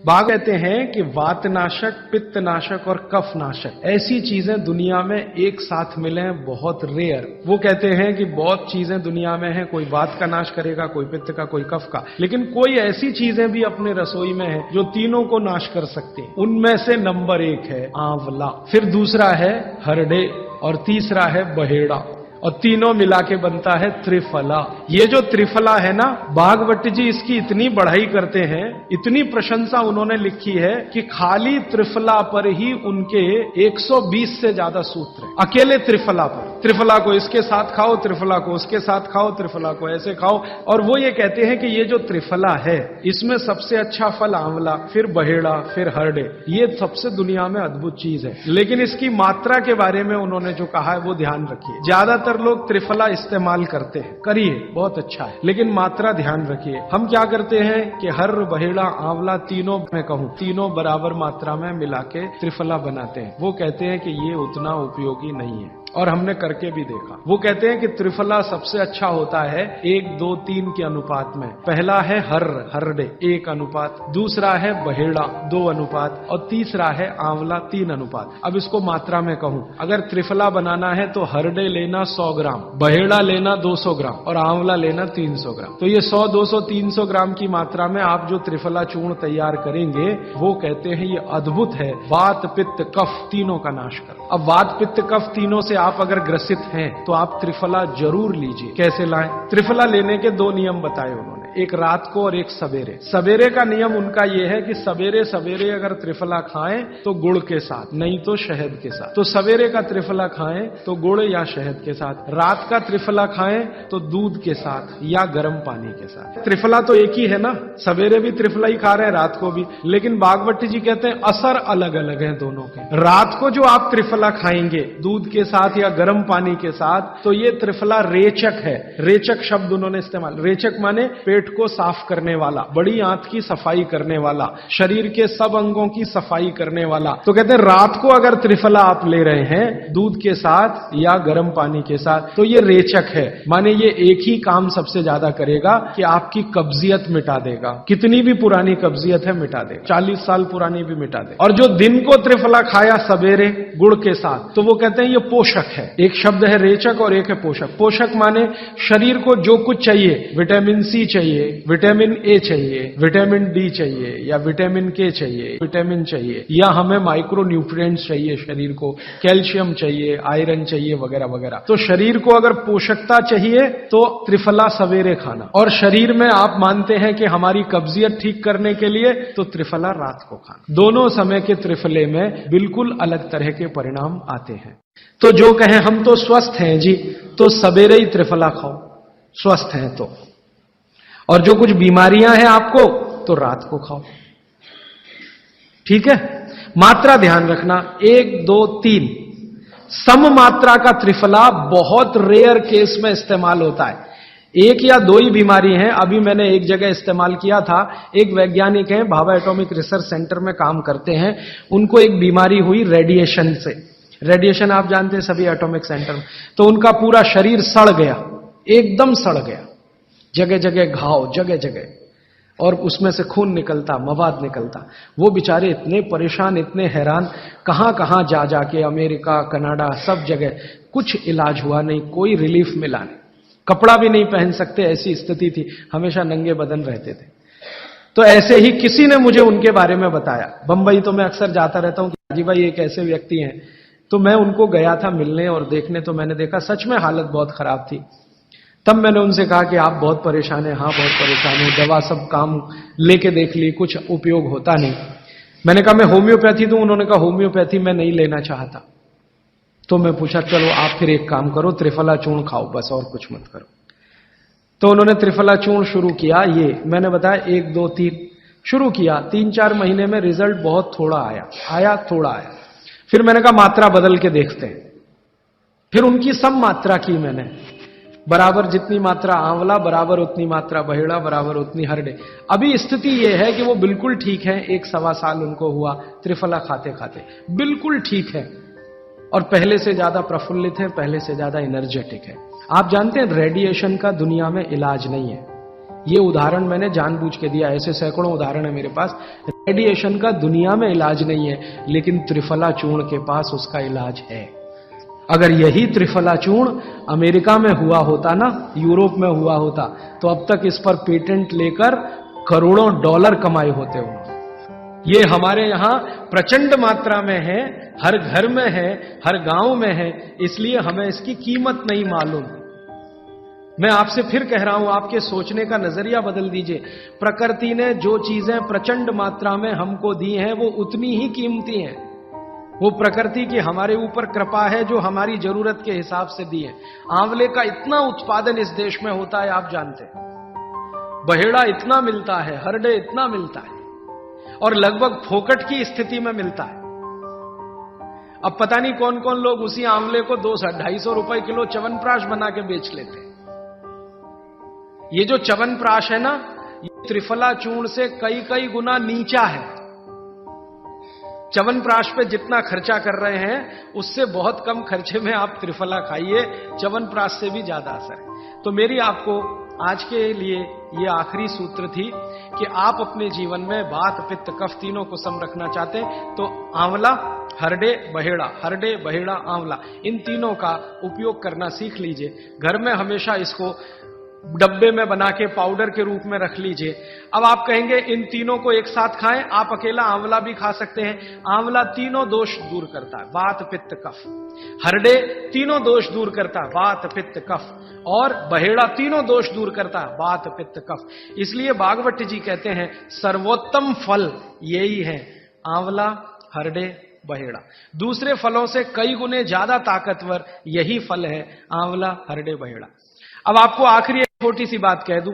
बाघ कहते हैं कि वातनाशक, पित्तनाशक और कफनाशक ऐसी चीजें दुनिया में एक साथ मिले हैं, बहुत रेयर। वो कहते हैं कि बहुत चीजें दुनिया में हैं, कोई वात का नाश करेगा, कोई पित्त का, कोई कफ का, लेकिन कोई ऐसी चीजें भी अपने रसोई में है जो तीनों को नाश कर सकती हैं। उनमें से नंबर 1 है आंवला, फिर दूसरा है हरडे और तीसरा है बहेड़ा, और तीनों मिला के बनता है त्रिफला। ये जो त्रिफला है ना, भागवत जी इसकी इतनी बढ़ाई करते हैं, इतनी प्रशंसा उन्होंने लिखी है कि खाली त्रिफला पर ही उनके 120 से ज्यादा सूत्र हैं। अकेले त्रिफला पर, त्रिफला को इसके साथ खाओ, त्रिफला को उसके साथ खाओ, त्रिफला को ऐसे खाओ। और वो ये कहते हैं कि ये जो त्रिफला है, इसमें सबसे अच्छा फल आंवला, फिर बहेड़ा, फिर हरडे, ये सबसे दुनिया में अद्भुत चीज है। लेकिन इसकी मात्रा के बारे में उन्होंने जो कहा है वो ध्यान रखिए। ज्यादातर लोग त्रिफला इस्तेमाल करते हैं, करिए, बहुत अच्छा है, लेकिन मात्रा ध्यान रखिए। हम क्या करते हैं कि हर, बहेड़ा, आंवला तीनों, मैं कहूं तीनों बराबर मात्रा में मिला के त्रिफला बनाते हैं। वो कहते हैं कि ये उतना उपयोगी नहीं है, और हमने करके भी देखा। वो कहते हैं कि त्रिफला सबसे अच्छा होता है 1, 2, 3 के अनुपात में। पहला है हरडे 1 अनुपात, दूसरा है बहेड़ा 2 अनुपात, और तीसरा है आंवला 3 अनुपात। अब इसको मात्रा में कहूं, अगर त्रिफला बनाना है तो हरडे लेना 100 ग्राम, बहेड़ा लेना 200 ग्राम और आंवला लेना 300 ग्राम। तो ये 100, 200, 300 ग्राम की मात्रा में आप जो त्रिफला चूर्ण तैयार करेंगे, वो कहते हैं ये अद्भुत है, वात, पित्त, कफ तीनों का नाश कर। अब वात, पित्त, कफ तीनों से आप अगर ग्रसित हैं तो आप त्रिफला जरूर लीजिए। कैसे लाएं? त्रिफला लेने के 2 नियम बताए उन्होंने, एक रात को और एक सवेरे। सवेरे का नियम उनका यह है कि सवेरे सवेरे अगर त्रिफला खाएं तो गुड़ के साथ, नहीं तो शहद के साथ। तो सवेरे का त्रिफला खाएं तो गुड़ या शहद के साथ, रात का त्रिफला खाएं तो दूध के साथ या गर्म पानी के साथ। त्रिफला तो एक ही है ना, सवेरे भी त्रिफला ही खा रहे हैं, रात को भी, लेकिन भागवत जी कहते हैं असर अलग अलग है दोनों के। रात को जो आप त्रिफला खाएंगे दूध के साथ या गर्म पानी के साथ, तो ये त्रिफला रेचक है। रेचक शब्द उन्होंने इस्तेमाल, रेचक माने पेट को साफ करने वाला, बड़ी आंत की सफाई करने वाला, शरीर के सब अंगों की सफाई करने वाला। तो कहते हैं रात को अगर त्रिफला आप ले रहे हैं दूध के साथ या गर्म पानी के साथ, तो ये रेचक है, माने ये एक ही काम सबसे ज्यादा करेगा कि आपकी कब्जियत मिटा देगा। कितनी भी पुरानी कब्जियत है मिटा देगा, 40 साल पुरानी भी मिटा दे। और जो दिन को त्रिफला खाया सवेरे गुड़ के साथ, तो वो कहते हैं ये पोषक है। एक शब्द है रेचक और एक है पोषक। पोषक माने शरीर को जो कुछ चाहिए, विटामिन सी चाहिए, विटामिन ए चाहिए, विटामिन डी चाहिए, या विटामिन के चाहिए, विटामिन चाहिए, या हमें माइक्रो न्यूट्रिएंट्स चाहिए शरीर को, कैल्शियम चाहिए, आयरन चाहिए, वगैरह वगैरह। तो शरीर को अगर पोषकता चाहिए तो त्रिफला सवेरे खाना, और शरीर में आप मानते हैं कि हमारी कब्जियत ठीक करने के लिए तो त्रिफला रात को खाना। दोनों समय के त्रिफले में बिल्कुल अलग तरह के परिणाम आते हैं। तो जो कहें हम तो स्वस्थ हैं जी, तो सवेरे ही त्रिफला खाओ, स्वस्थ हैं तो, और जो कुछ बीमारियां हैं आपको तो रात को खाओ, ठीक है। मात्रा ध्यान रखना, 1, 2, 3 सम मात्रा का त्रिफला बहुत रेयर केस में इस्तेमाल होता है। 1 या 2 ही बीमारी हैं। अभी मैंने एक जगह इस्तेमाल किया था, एक वैज्ञानिक हैं, भाभा एटॉमिक रिसर्च सेंटर में काम करते हैं, उनको एक बीमारी हुई रेडिएशन से। रेडिएशन आप जानते हैं सभी एटॉमिक सेंटर में, तो उनका पूरा शरीर सड़ गया, एकदम सड़ गया, जगह जगह घाव, जगह जगह, और उसमें से खून निकलता, मवाद निकलता। वो बेचारे इतने परेशान, इतने हैरान, कहां कहां जा जाके, अमेरिका, कनाडा, सब जगह, कुछ इलाज हुआ नहीं, कोई रिलीफ मिला नहीं, कपड़ा भी नहीं पहन सकते, ऐसी स्थिति थी, हमेशा नंगे बदन रहते थे। तो ऐसे ही किसी ने मुझे उनके बारे में बताया। बंबई तो मैं अक्सर जाता रहता हूं कि हाजी भाई एक ऐसे व्यक्ति हैं, तो मैं उनको गया था मिलने और देखने, तो मैंने देखा सच में हालत बहुत खराब थी। तब मैंने उनसे कहा कि आप बहुत परेशान हैं। हाँ बहुत परेशान हूं, दवा सब काम लेके देख ली, कुछ उपयोग होता नहीं। मैंने कहा मैं होम्योपैथी दूं? उन्होंने कहा होम्योपैथी मैं नहीं लेना चाहता। तो मैं पूछा चलो आप फिर एक काम करो, त्रिफला चूर्ण खाओ बस, और कुछ मत करो। तो उन्होंने त्रिफला चूर्ण शुरू किया, ये मैंने बताया 1, 2, 3 शुरू किया। 3-4 महीने में रिजल्ट बहुत थोड़ा आया, थोड़ा आया। फिर मैंने कहा मात्रा बदल के देखते हैं। फिर उनकी सम मात्रा की मैंने, बराबर जितनी मात्रा आंवला, बराबर उतनी मात्रा बहेड़ा, बराबर उतनी हरडे। अभी स्थिति यह है कि वो बिल्कुल ठीक है, 1-1.25 साल उनको हुआ त्रिफला खाते खाते, बिल्कुल ठीक है, और पहले से ज्यादा प्रफुल्लित है, पहले से ज्यादा एनर्जेटिक है। आप जानते हैं रेडिएशन का दुनिया में इलाज नहीं है। ये उदाहरण मैंने जानबूझ के दिया, ऐसे सैकड़ों उदाहरण है मेरे पास। रेडिएशन का दुनिया में इलाज नहीं है, लेकिन त्रिफला चूर्ण के पास उसका इलाज है। अगर यही त्रिफला चूर्ण अमेरिका में हुआ होता ना, यूरोप में हुआ होता, तो अब तक इस पर पेटेंट लेकर करोड़ों डॉलर कमाए होते उन्होंने। ये हमारे यहां प्रचंड मात्रा में है, हर घर में है, हर गांव में है, इसलिए हमें इसकी कीमत नहीं मालूम। मैं आपसे फिर कह रहा हूं, आपके सोचने का नजरिया बदल दीजिए। प्रकृति ने जो चीजें प्रचंड मात्रा में हमको दी हैं, वो उतनी ही कीमती हैं। वो प्रकृति की हमारे ऊपर कृपा है, जो हमारी जरूरत के हिसाब से दी है। आंवले का इतना उत्पादन इस देश में होता है, आप जानते हैं। बहेड़ा इतना मिलता है, हरडे इतना मिलता है, और लगभग फोकट की स्थिति में मिलता है। अब पता नहीं कौन कौन लोग उसी आंवले को 200-250 रुपए किलो च्यवनप्राश बना के बेच लेते हैं। ये जो च्यवनप्राश है ना, ये त्रिफला चूर्ण से कई कई गुना नीचा है। च्यवनप्राश पे जितना खर्चा कर रहे हैं, उससे बहुत कम खर्चे में आप त्रिफला खाइए, च्यवनप्राश से भी ज्यादा असर है। तो मेरी आपको आज के लिए ये आखिरी सूत्र थी कि आप अपने जीवन में वात पित्त कफ तीनों को सम रखना चाहते हैं, तो आंवला, हरडे, बहेड़ा, हरडे, बहेड़ा, आंवला, इन तीनों का उपयोग करना सीख लीजिए। घर में हमेशा इसको डब्बे में बना के पाउडर के रूप में रख लीजिए। अब आप कहेंगे इन तीनों को एक साथ खाएं, आप अकेला आंवला भी खा सकते हैं। आंवला तीनों दोष दूर करता है, वात पित्त कफ। हरडे तीनों दोष दूर करता है, वात पित्त कफ। और बहेड़ा तीनों दोष दूर करता है, वात पित्त कफ। इसलिए भागवत जी कहते हैं सर्वोत्तम फल यही है, आंवला, हरडे, बहेड़ा। दूसरे फलों से कई गुने ज्यादा ताकतवर यही फल है, आंवला, हरडे, बहेड़ा। अब आपको आखिरी एक छोटी सी बात कह दूं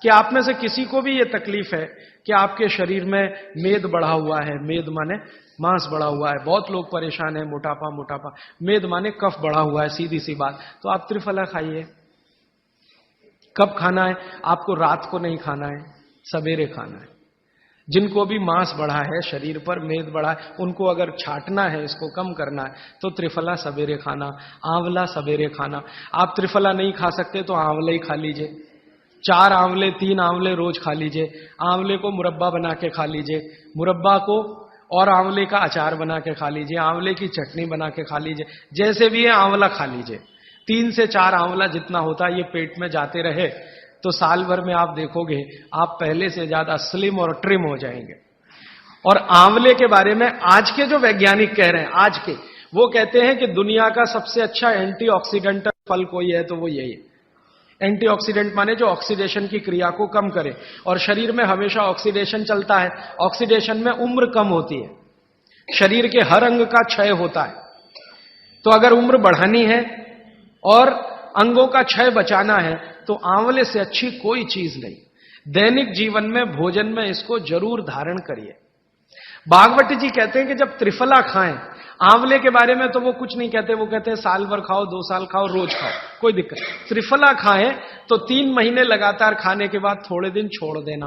कि आप में से किसी को भी यह तकलीफ है कि आपके शरीर में मेद बढ़ा हुआ है, मेद माने मांस बढ़ा हुआ है, बहुत लोग परेशान है, मोटापा मोटापा, मेद माने कफ बढ़ा हुआ है, सीधी सी बात। तो आप त्रिफला खाइए। कब खाना है? आपको रात को नहीं खाना है, सवेरे खाना है। जिनको भी मांस बढ़ा है, शरीर पर मेद बढ़ा है, उनको अगर छाटना है, इसको कम करना है, तो त्रिफला सवेरे खाना, आंवला सवेरे खाना। आप त्रिफला नहीं खा सकते तो आंवला ही खा लीजिए। 4 आंवले 3 आंवले रोज खा लीजिए। आंवले को मुरब्बा बना के खा लीजिए, मुरब्बा को और आंवले का अचार बना के खा लीजिए, आंवले की चटनी बना के खा लीजिए, जैसे भी है आंवला खा लीजिए। 3 से 4 आंवला जितना होता है, ये पेट में जाते रहे तो साल भर में आप देखोगे आप पहले से ज्यादा स्लिम और ट्रिम हो जाएंगे। और आंवले के बारे में आज के जो वैज्ञानिक कह रहे हैं, आज के, वो कहते हैं कि दुनिया का सबसे अच्छा एंटीऑक्सीडेंट फल कोई है तो वो यही है। एंटीऑक्सीडेंट माने जो ऑक्सीडेशन की क्रिया को कम करे, और शरीर में हमेशा ऑक्सीडेशन चलता है। ऑक्सीडेशन में उम्र कम होती है, शरीर के हर अंग का क्षय होता है। तो अगर उम्र बढ़ानी है और अंगों का क्षय बचाना है, तो आंवले से अच्छी कोई चीज नहीं। दैनिक जीवन में, भोजन में इसको जरूर धारण करिए। भागवत जी कहते हैं कि जब त्रिफला खाएं, आंवले के बारे में तो वो कुछ नहीं कहते, वो कहते हैं साल भर खाओ, 2 साल खाओ, रोज खाओ, कोई दिक्कत। त्रिफला खाएं तो 3 महीने लगातार खाने के बाद थोड़े दिन छोड़ देना।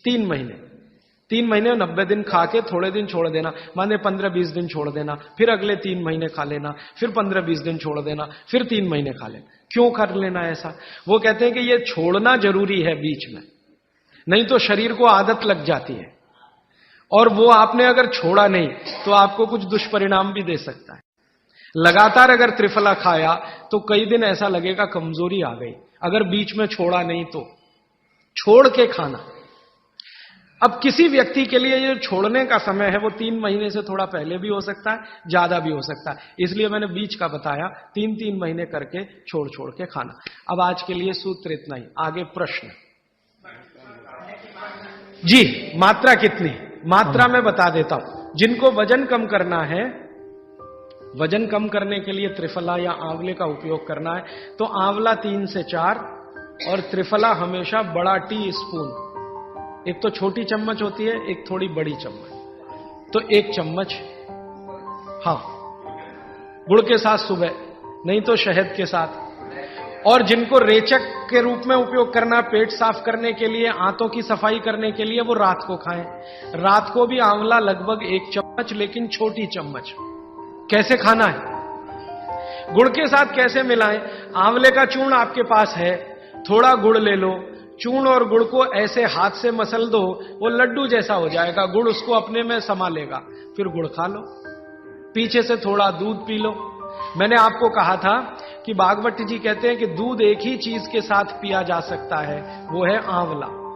3 महीने 90 दिन खा के थोड़े दिन छोड़ देना, माने 15-20 दिन छोड़ देना, फिर अगले 3 महीने खा लेना, फिर 15-20 दिन छोड़ देना, फिर 3 महीने खा लेना। क्यों कर लेना ऐसा? वो कहते हैं कि ये छोड़ना जरूरी है बीच में, नहीं तो शरीर को आदत लग जाती है, और वो आपने अगर छोड़ा नहीं तो आपको कुछ दुष्परिणाम भी दे सकता है। लगातार अगर त्रिफला खाया तो कई दिन ऐसा लगेगा कमजोरी आ गई, अगर बीच में छोड़ा नहीं तो। छोड़ के खाना। अब किसी व्यक्ति के लिए ये छोड़ने का समय है वो 3 महीने से थोड़ा पहले भी हो सकता है, ज्यादा भी हो सकता है, इसलिए मैंने बीच का बताया। 3-3 महीने करके छोड़ छोड़ के खाना। अब आज के लिए सूत्र इतना ही, आगे प्रश्न। जी, मात्रा कितनी? मात्रा में बता देता हूं। जिनको वजन कम करना है, वजन कम करने के लिए त्रिफला या आंवले का उपयोग करना है, तो आंवला 3 से 4 और त्रिफला हमेशा बड़ा टी स्पून, एक तो छोटी चम्मच होती है, एक थोड़ी बड़ी चम्मच, तो 1 चम्मच, हां, गुड़ के साथ सुबह, नहीं तो शहद के साथ। और जिनको रेचक के रूप में उपयोग करना, पेट साफ करने के लिए, आंतों की सफाई करने के लिए, वो रात को खाएं। रात को भी आंवला लगभग 1 चम्मच, लेकिन छोटी चम्मच। कैसे खाना है? गुड़ के साथ कैसे मिलाएं? आंवले का चूर्ण आपके पास है, थोड़ा गुड़ ले लो, चूर्ण और गुड़ को ऐसे हाथ से मसल दो, वो लड्डू जैसा हो जाएगा, गुड़ उसको अपने में समा लेगा, फिर गुड़ खा लो, पीछे से थोड़ा दूध पी लो। मैंने आपको कहा था कि भागवत जी कहते हैं कि दूध एक ही चीज के साथ पिया जा सकता है, वो है आंवला।